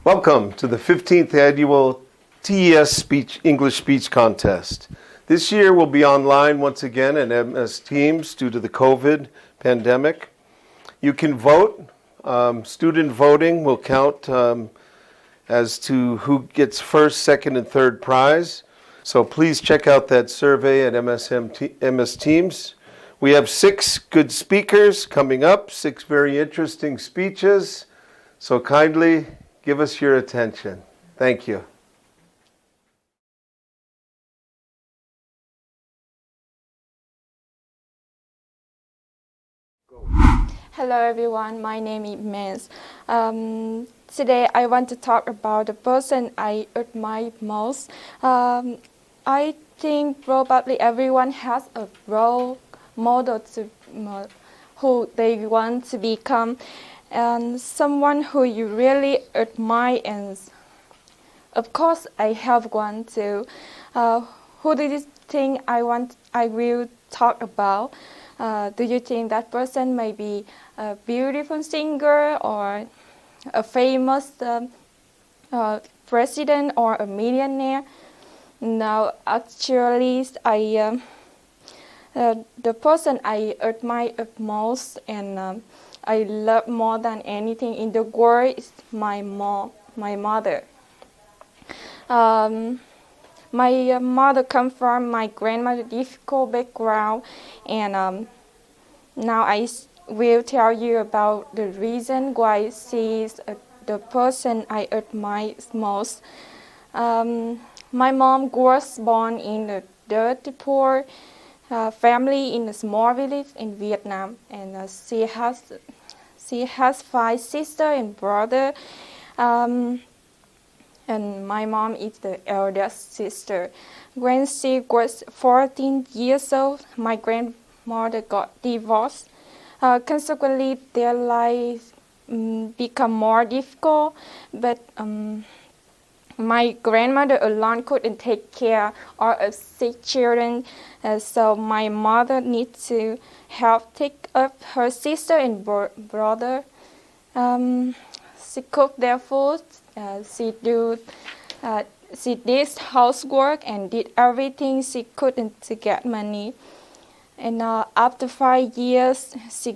Welcome to the 15th annual TES English Speech Contest. This year we'll be online once again in MS Teams due to the COVID pandemic. You can vote. Student voting will count as to who gets first, second, and third prize. So please check out that survey at MS Teams. We have 6 good speakers coming up, 6 very interesting speeches. So kindly give us your attention. Thank you. Hello everyone, my name is Mans. Today I want to talk about the person I admire most. I think probably everyone has a role model who they want to become, and someone who you really admire, and of course I have one too. Who do you think I will talk about? Do you think that person may be a beautiful singer or a famous president or a millionaire? No, actually, the person I admire most and I love more than anything in the world is my mother. My mother comes from my grandmother's difficult background, and now I will tell you about the reason why she is the person I admire most. My mom was born in a dirty poor family in a small village in Vietnam, and she has 5 sisters and brothers. And my mom is the eldest sister. When she was 14 years old, my grandmother got divorced. Consequently, their life become more difficult, but my grandmother alone couldn't take care of 6 children, so my mother needs to help take up her sister and brother. She cooked their food. She did housework and did everything she could to get money. And after 5 years, she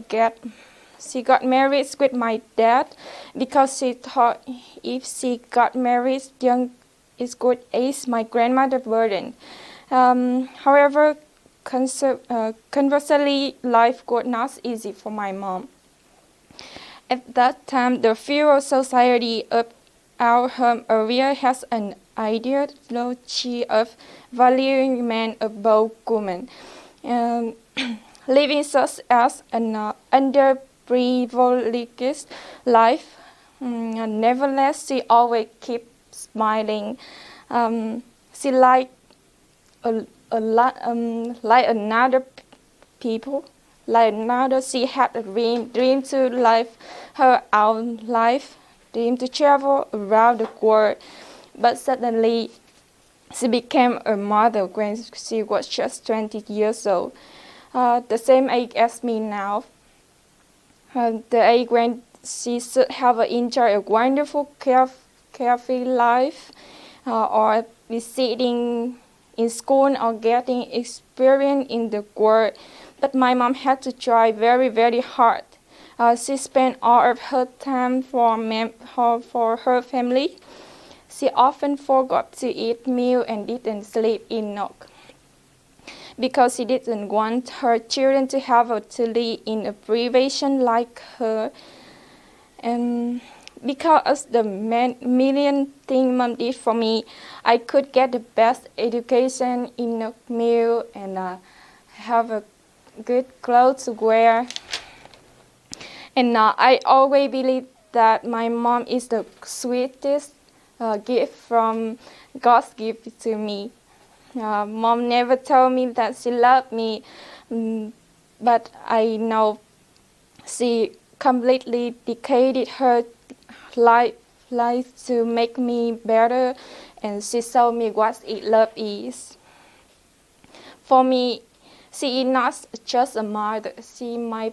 got married with my dad because she thought if she got married young, it could ease my grandmother's burden. However, conversely, life was not easy for my mom. At that time, the feudal society of our home area has an ideology of valuing men above women, living such as an underprivileged life. Nevertheless, she always kept smiling. She like another people. Like another, she had a dream to live her own life, dream to travel around the world. But suddenly, she became a mother when she was just 20 years old, the same age as me now. The age when she should have enjoyed a wonderful, carefree life, or be sitting in school or getting experience in the world. But my mom had to try very, very hard. She spent all of her time for her family. She often forgot to eat meal and didn't sleep enough because she didn't want her children to have to live in a privation like her. And because of the million things mom did for me, I could get the best education, enough meal, and have a good clothes to wear. And I always believe that my mom is the sweetest gift from God's gift to me. Mom never told me that she loved me, but I know she completely dedicated her life to make me better, and she showed me what love is. For me, she is not just a mother. She is my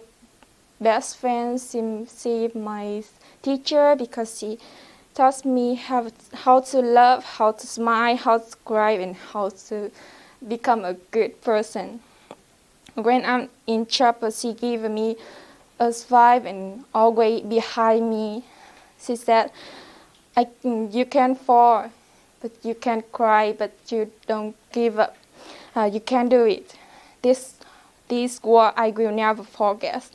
best friend. She my teacher because taught me how to love, how to smile, how to cry, and how to become a good person. When I'm in trouble, she gave me a smile and always behind me. She said, you can fall, but you can cry, but you don't give up. You can do it. This word I will never forget.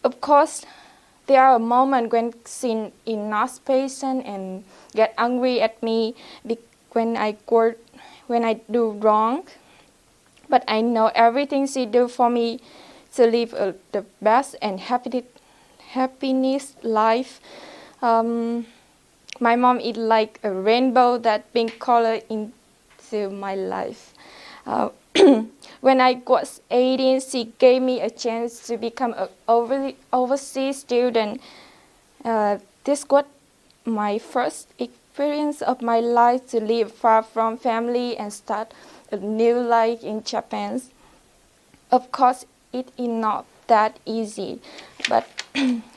Of course, there are moments when she is not patient and get angry at me when I do wrong. But I know everything she do for me to live the best and happiness life. My mom is like a rainbow that brings color into my life. When I was 18, she gave me a chance to become an overseas student. This was my first experience of my life to live far from family and start a new life in Japan. Of course, it is not that easy, but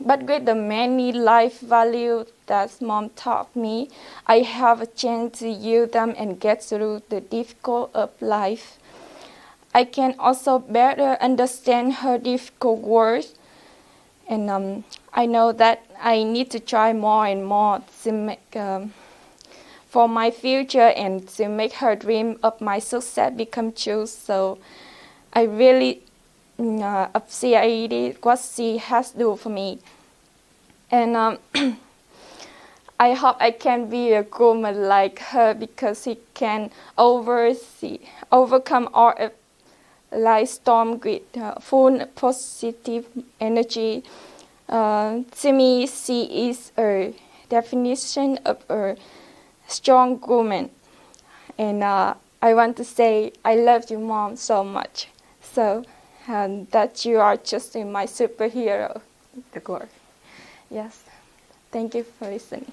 but with the many life values that mom taught me, I have a chance to use them and get through the difficult of life. I can also better understand her difficult words, and I know that I need to try more and more to make for my future and to make her dream of my success become true. So I really appreciate what she has done for me, and I hope I can be a woman like her because she can overcome all of life storm with full positive energy. To me, she is a definition of a strong woman, and I want to say I love you, Mom, so much. So that you are just my superhero, the girl. Yes, thank you for listening.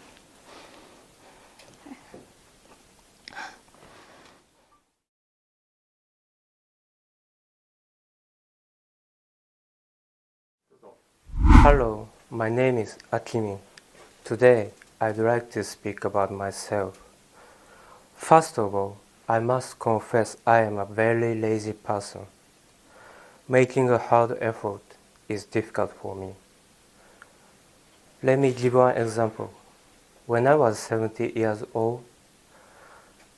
Hello, my name is Akimi. Today, I'd like to speak about myself. First of all, I must confess I am a very lazy person. Making a hard effort is difficult for me. Let me give one example. When I was 70 years old,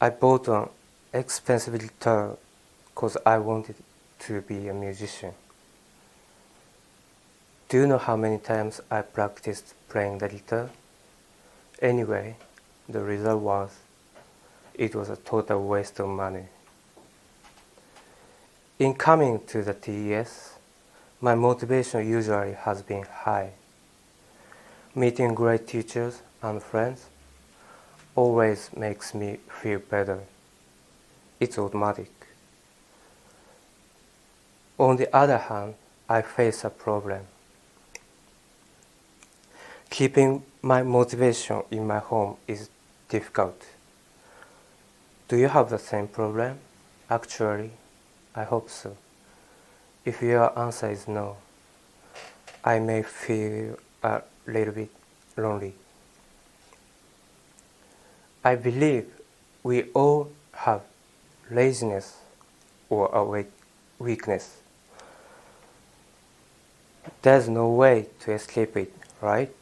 I bought an expensive guitar because I wanted to be a musician. Do you know how many times I practiced playing the guitar? Anyway, the result was, it was a total waste of money. In coming to the TES, my motivation usually has been high. Meeting great teachers and friends always makes me feel better. It's automatic. On the other hand, I face a problem. Keeping my motivation in my home is difficult. Do you have the same problem? Actually, I hope so. If your answer is no, I may feel a little bit lonely. I believe we all have laziness or a weakness. There's no way to escape it, right?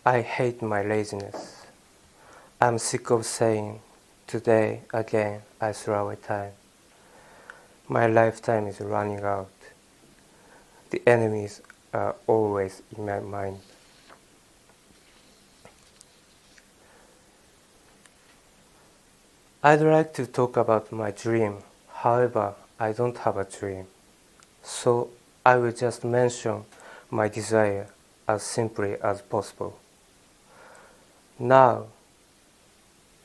I hate my laziness. I'm sick of saying, today again I throw away time. My lifetime is running out. The enemies are always in my mind. I'd like to talk about my dream. However, I don't have a dream. So I will just mention my desire as simply as possible. Now,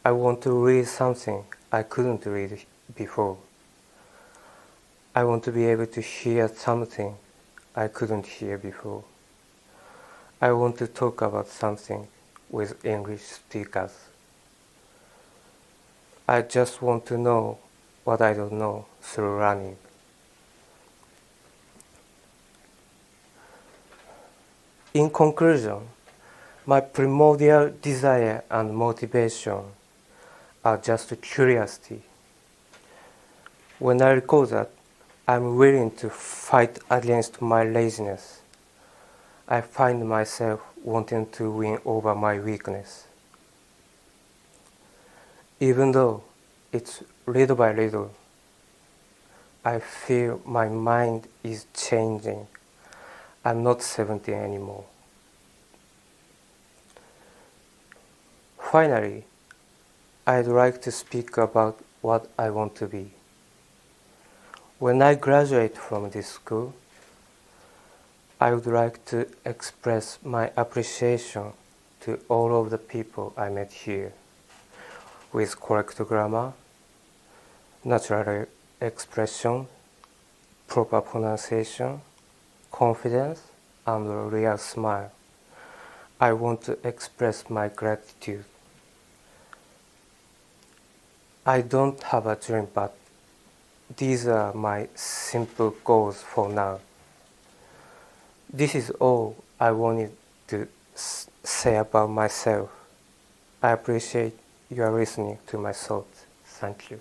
I want to read something I couldn't read before. I want to be able to hear something I couldn't hear before. I want to talk about something with English speakers. I just want to know what I don't know through running. In conclusion, My primordial desire and motivation are just curiosity. When I recall that, I'm willing to fight against my laziness. I find myself wanting to win over my weakness. Even though it's little by little, I feel my mind is changing. I'm not 17 anymore. Finally, I'd like to speak about what I want to be. When I graduate from this school, I would like to express my appreciation to all of the people I met here, with correct grammar, natural expression, proper pronunciation, confidence, and a real smile. I want to express my gratitude. I don't have a dream, but these are my simple goals for now. This is all I wanted to say about myself. I appreciate you are listening to my thoughts. Thank you.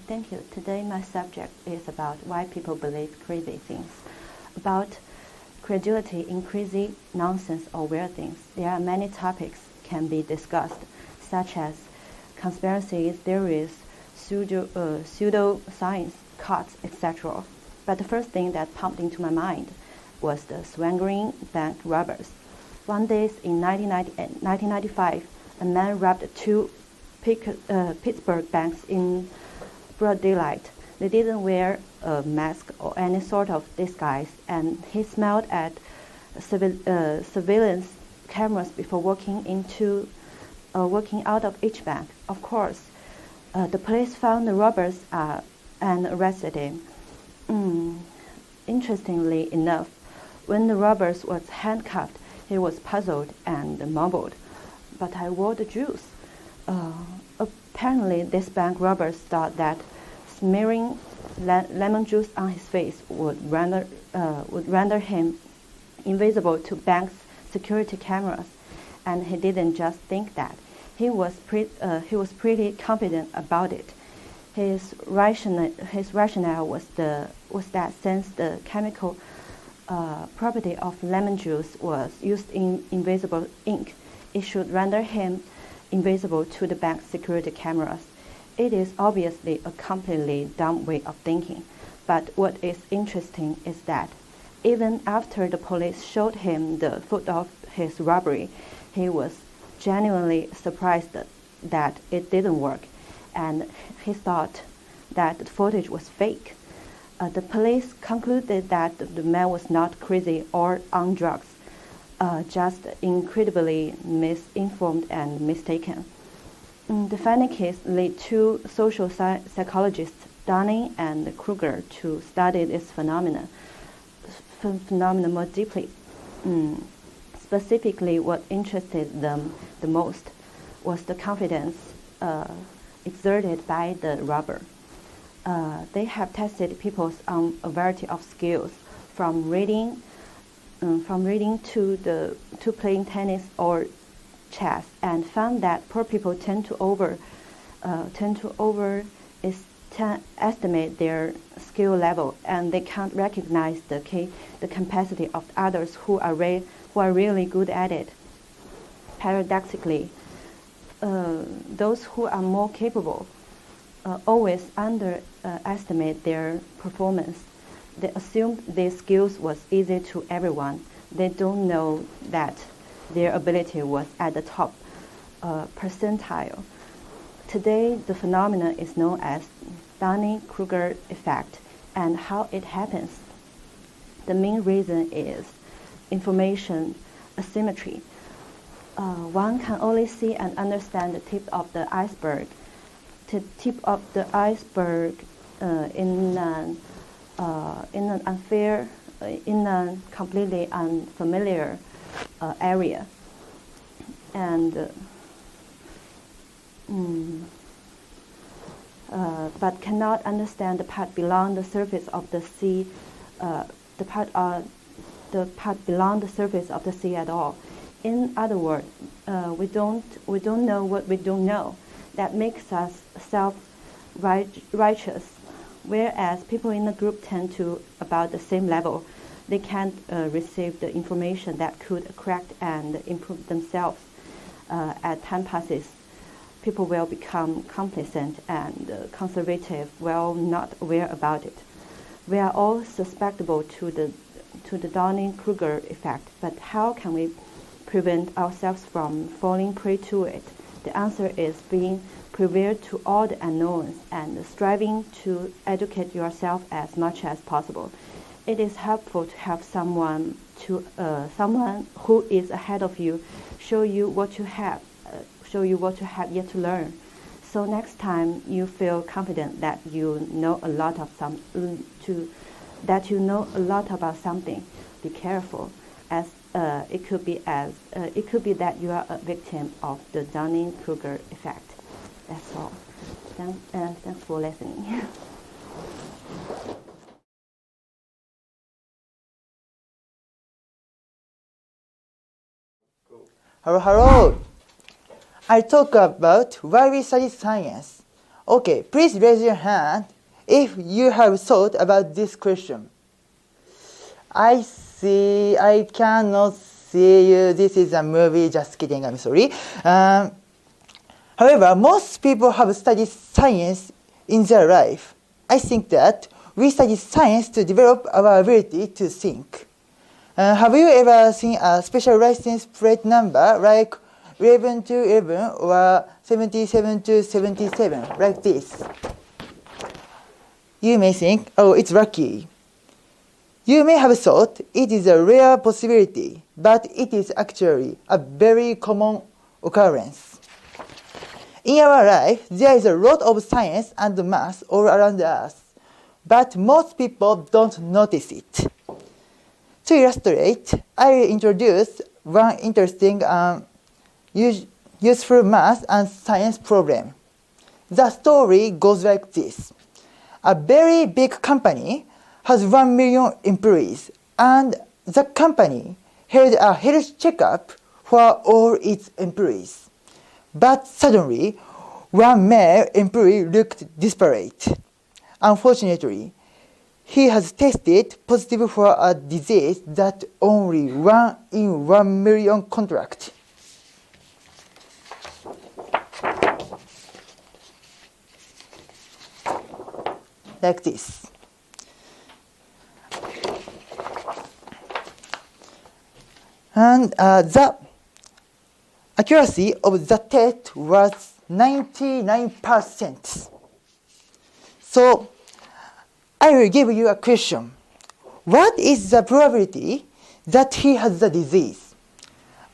Thank you. Today my subject is about why people believe crazy things. About credulity in crazy nonsense or weird things. There are many topics can be discussed, such as conspiracy theories, pseudoscience, cults, etc. But the first thing that popped into my mind was the swaggering bank robbers. One day in 1995, a man robbed two Pittsburgh banks in broad daylight. They didn't wear a mask or any sort of disguise, and he smiled at surveillance cameras before walking out of each bank. Of course, the police found the robbers and arrested him. Interestingly enough, when the robbers was handcuffed, he was puzzled and mumbled, "But I wore the juice." Apparently, this bank robbers thought that smearing lemon juice on his face would render him invisible to bank's security cameras, and he didn't just think that. He was pretty confident about it. His rationale was that since the chemical property of lemon juice was used in invisible ink, it should render him invisible to the bank's security cameras. It is obviously a completely dumb way of thinking, but what is interesting is that even after the police showed him the photo of his robbery, he was genuinely surprised that it didn't work, and he thought that the footage was fake. The police concluded that the man was not crazy or on drugs, just incredibly misinformed and mistaken. The final case led two social psychologists, Dunning and Kruger, to study this phenomenon more deeply. Specifically, what interested them the most was the confidence exerted by the robber. They have tested people on a variety of skills, from reading to playing tennis or chess, and found that poor people tend to overestimate their skill level, and they can't recognize the capacity of others who are really good at it. Paradoxically, those who are more capable always underestimate their performance. They assume these skills was easy to everyone. They don't know that their ability was at the top percentile. Today, the phenomenon is known as Dunning-Kruger effect, and how it happens. The main reason is information asymmetry. One can only see and understand the tip of the iceberg. The tip of the iceberg in a completely unfamiliar area, and but cannot understand the part below the surface of the sea, the part below the surface of the sea at all. In other words, we don't know what we don't know. That makes us self-righteous, whereas people in the group tend to about the same level. They can't receive the information that could correct and improve themselves. As time passes, people will become complacent and conservative while not aware about it. We are all susceptible to the Dunning-Kruger effect, but how can we prevent ourselves from falling prey to it? The answer is being prepared to all the unknowns and striving to educate yourself as much as possible. It is helpful to have someone who is ahead of you show you what you have yet to learn. So next time you feel confident that you know a lot about something, be careful, as it could be that you are a victim of the Dunning-Kruger effect. That's all. Thanks for listening. Hello. I talk about why we study science. Okay, please raise your hand if you have thought about this question. I cannot see you. This is a movie. Just kidding. I'm sorry. However, most people have studied science in their life. I think that we study science to develop our ability to think. Have you ever seen a special license plate number like 11 to 11 or 77 to 77, like this? You may think, oh, it's lucky. You may have thought it is a rare possibility, but it is actually a very common occurrence. In our life, there is a lot of science and math all around us, but most people don't notice it. To illustrate, I will introduce one interesting useful math and science problem. The story goes like this. A very big company has 1 million employees, and the company held a health checkup for all its employees. But suddenly, one male employee looked desperate. Unfortunately, he has tested positive for a disease that only 1 in 1 million contract. Like this. And the accuracy of the test was 99%. So I will give you a question. What is the probability that he has the disease?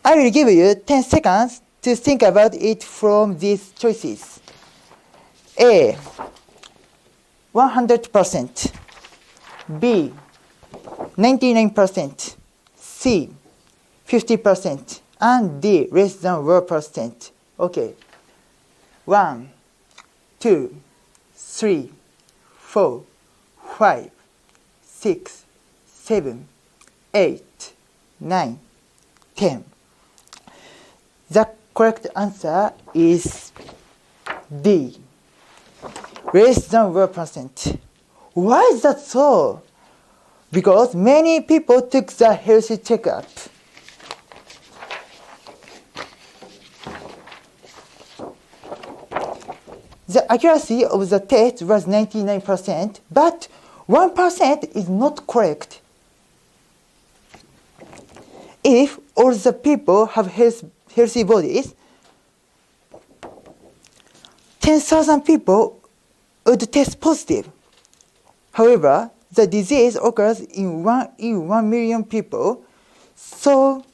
I will give you 10 seconds to think about it from these choices. A, 100%. B, 99%. C, 50%. And D, less than 1%. Okay. 1, 2, 3, 4, 5, 6, 7, 8, 9, 10. The correct answer is D, less than 1%. Why is that so? Because many people took the health checkup. The accuracy of the test was 99%, but 1% is not correct. If all the people have healthy bodies, 10,000 people would test positive. However, the disease occurs in 1 million people, so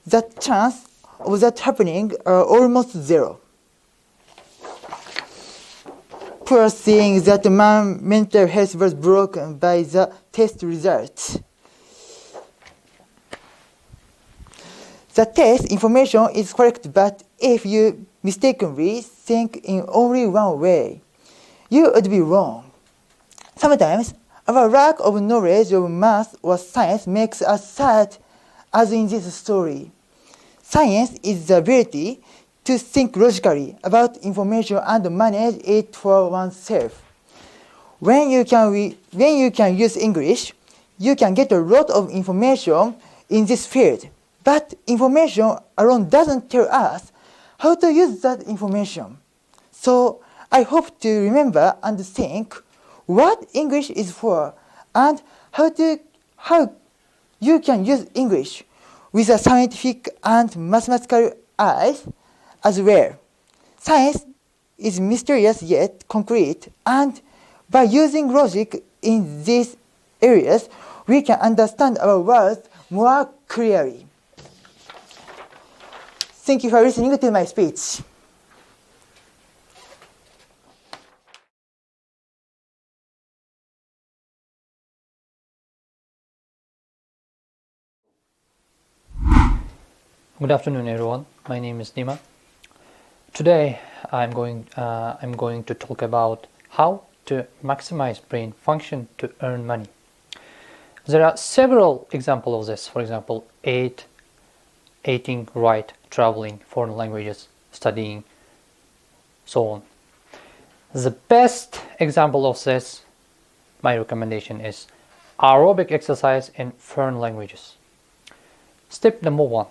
the chance of that happening are almost zero. Poor thing that man's mental health was broken by the test results. The test information is correct, but if you mistakenly think in only one way, you would be wrong. Sometimes our lack of knowledge of math or science makes us sad, as in this story. Science is the ability to think logically about information and manage it for oneself. When you can use English, you can get a lot of information in this field. But information alone doesn't tell us how to use that information. So I hope to remember and think what English is for and how you can use English with a scientific and mathematical eyes as well. Science is mysterious yet concrete, and by using logic in these areas, we can understand our world more clearly. Thank you for listening to my speech. Good afternoon, everyone. My name is Nima. Today, I'm going to talk about how to maximize brain function to earn money. There are several examples of this. For example, eating right, traveling, foreign languages, studying, so on. The best example of this, my recommendation, is aerobic exercise in foreign languages. Step number 1.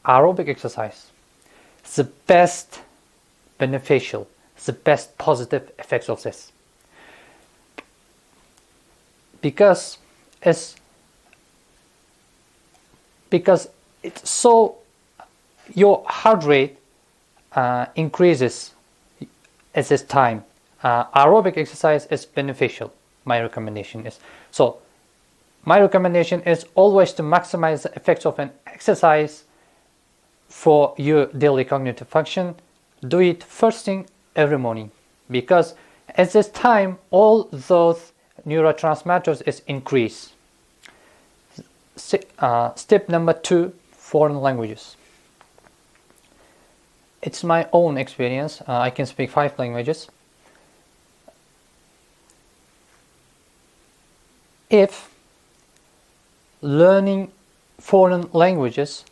Aerobic exercise. The best beneficial, the best positive effects of this. Because it's so your heart rate increases at this time. Aerobic exercise is beneficial. My recommendation is always to maximize the effects of an exercise for your daily cognitive function. Do it first thing every morning, because at this time all those neurotransmitters is increased. Step number 2, foreign languages. It's my own experience. I can speak 5 languages. If learning foreign languages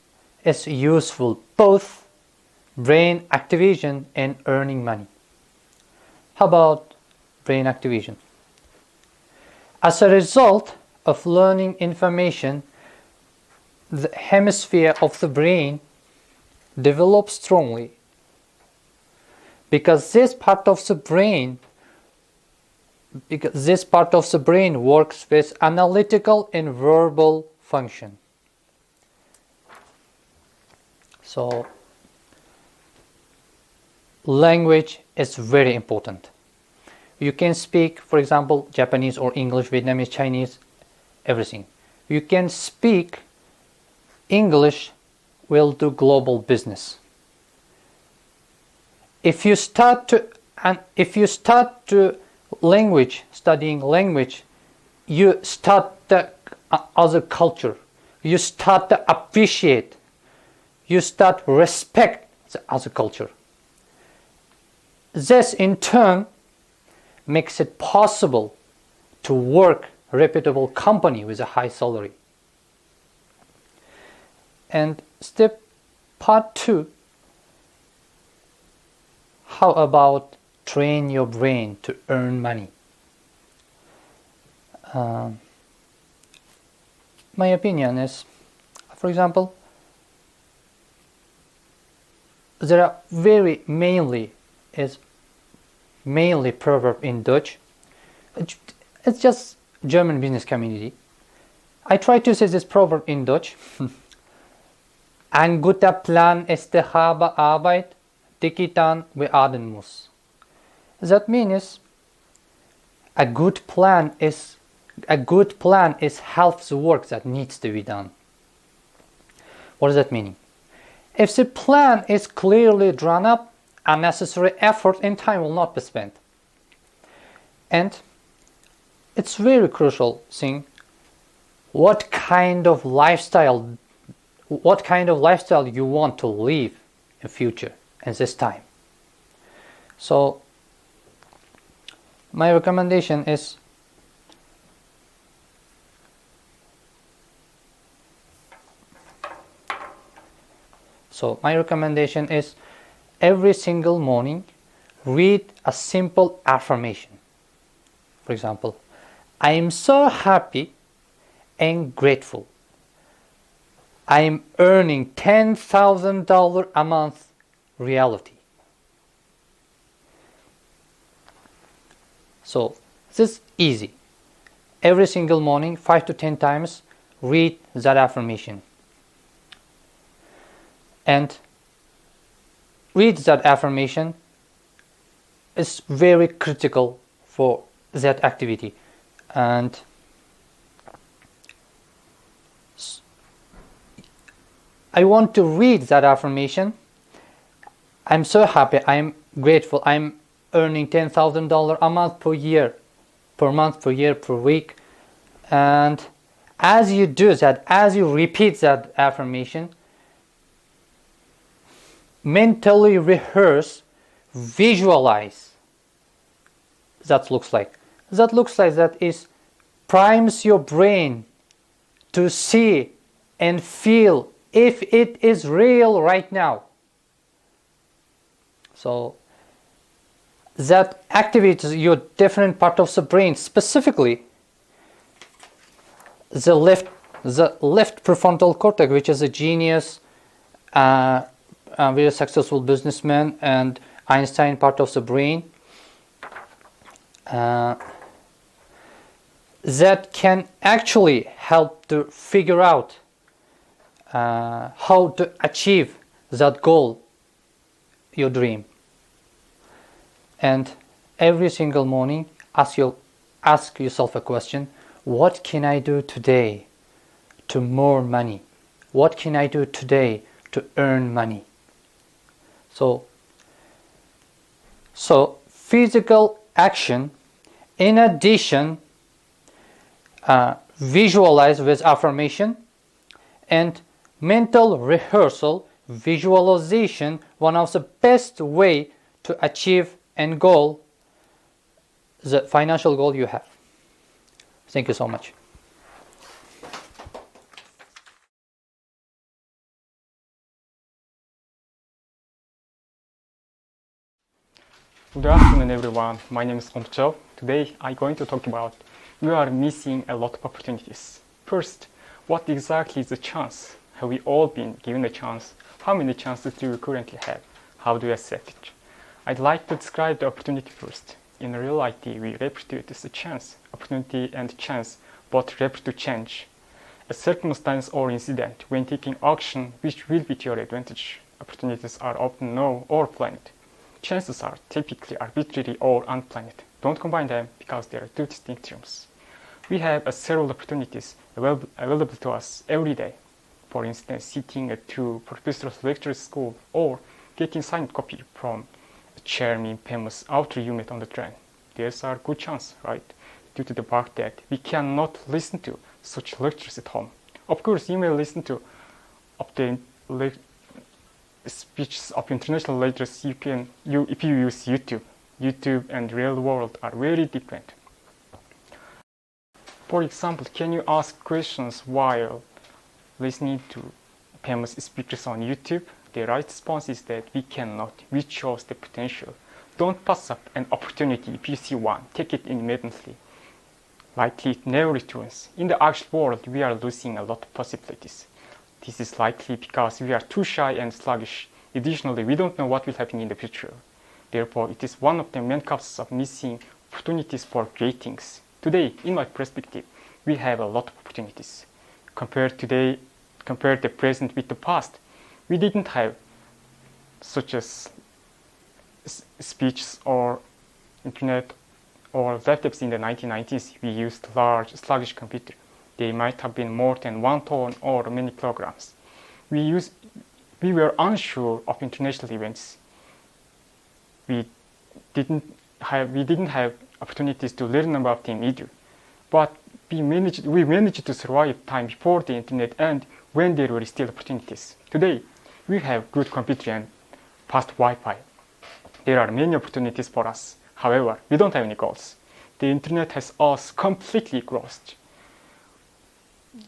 is useful both brain activation and earning money. How about brain activation? As a result of learning information, the hemisphere of the brain develops strongly, because this part of the brain works with analytical and verbal function. So language is very important. You can speak, for example, Japanese or English, Vietnamese, Chinese, everything. You can speak English, will do global business. If you start to studying language, you start the other culture. You start to appreciate. You start respect the other culture. This in turn makes it possible to work reputable company with a high salary. And step part 2, how about train your brain to earn money? My opinion is, for example, there are mainly proverb in Dutch. It's just German business community. I try to say this proverb in Dutch. Ein guter Plan ist die halbe Arbeit, die getan werden muss. That means a good plan is half the work that needs to be done. What does that mean? If the plan is clearly drawn up, unnecessary effort and time will not be spent. And it's very crucial thing, what kind of lifestyle you want to live in future and this time. So my recommendation is every single morning read a simple affirmation. For example, I am so happy and grateful. I am earning $10,000 a month. Reality. So this is easy. Every single morning, 5 to 10 times, read that affirmation. And read that affirmation is very critical for that activity. And I want to read that affirmation. I'm so happy, I'm grateful, I'm earning $10,000 a month per year, per month, per year, per week. And as you do that, as you repeat that affirmation, mentally rehearse, visualize that looks like. That looks like that is primes your brain to see and feel if it is real right now. So that activates your different part of the brain, specifically the left prefrontal cortex, which is a genius, very successful businessman, and Einstein part of the brain. That can actually help to figure out how to achieve that goal, your dream. And every single morning, ask yourself a question: what can I do today to more money? What can I do today to earn money? So physical action, in addition, visualize with affirmation, and mental rehearsal, visualization, one of the best way to achieve and goal the financial goal you have. Thank you so much. Good afternoon, everyone. My name is Omcho. Today I'm going to talk about we are missing a lot of opportunities. First, what exactly is a chance? Have we all been given a chance? How many chances do we currently have? How do we accept it? I'd like to describe the opportunity first. In reality, we refer to it as a chance. Opportunity and chance both refer to change. A circumstance or incident when taking action which will be to your advantage. Opportunities are often known or planned. Chances are typically arbitrary or unplanned. Don't combine them because they are two distinct terms. We have several opportunities available to us every day. For instance, sitting at two professors' lecture school or getting signed copy from a charming, famous author you met on the train. These are good chances, right? Due to the fact that we cannot listen to such lectures at home. Of course, you may listen to speeches of international leaders if you use YouTube. YouTube and real world are very different. For example, can you ask questions while listening to famous speakers on YouTube? The right response is that we cannot. We chose the potential. Don't pass up an opportunity if you see one. Take it immediately. Likely it never returns. In the actual world, we are losing a lot of possibilities. This is likely because we are too shy and sluggish. Additionally, we don't know what will happen in the future. Therefore, it is one of the main causes of missing opportunities for great things. Today, in my perspective, we have a lot of opportunities. Compare the present with the past. We didn't have such as speeches or internet or laptops in the 1990s. We used large, sluggish computers. They might have been more than 1 ton or many kilograms. We were unsure of international events. We didn't have opportunities to learn about them either. But we managed to survive time before the internet and when there were still opportunities. Today, we have good computer and fast Wi-Fi. There are many opportunities for us. However, we don't have any goals. the internet has us completely grossed.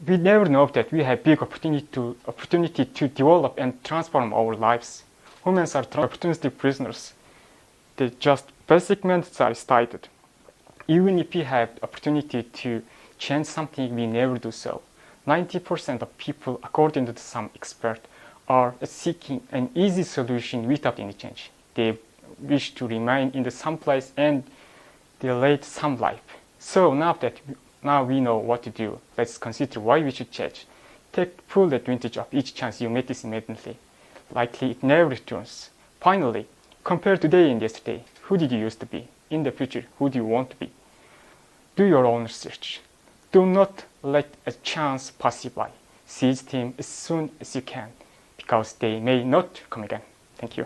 We never know that we have big opportunity to develop and transform our lives. Humans are opportunistic prisoners. The just basic methods are stated. Even if we have the opportunity to change something, we never do so. 90% of people, according to some expert, are seeking an easy solution without any change. They wish to remain in the same place and they lead some life. So now we know what to do. Let's consider why we should change. Take full advantage of each chance you make this immediately. Likely it never returns. Finally, compare today and yesterday. Who did you used to be? In the future, who do you want to be? Do your own research. Do not let a chance pass you by. Seize them as soon as you can, because they may not come again. Thank you.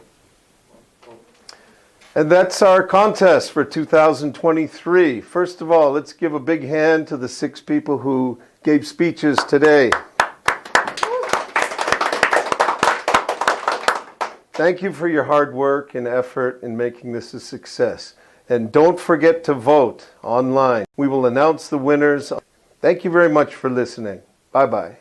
And that's our contest for 2023. First of all, let's give a big hand to the 6 people who gave speeches today. Thank you for your hard work and effort in making this a success. And don't forget to vote online. We will announce the winners. Thank you very much for listening. Bye-bye.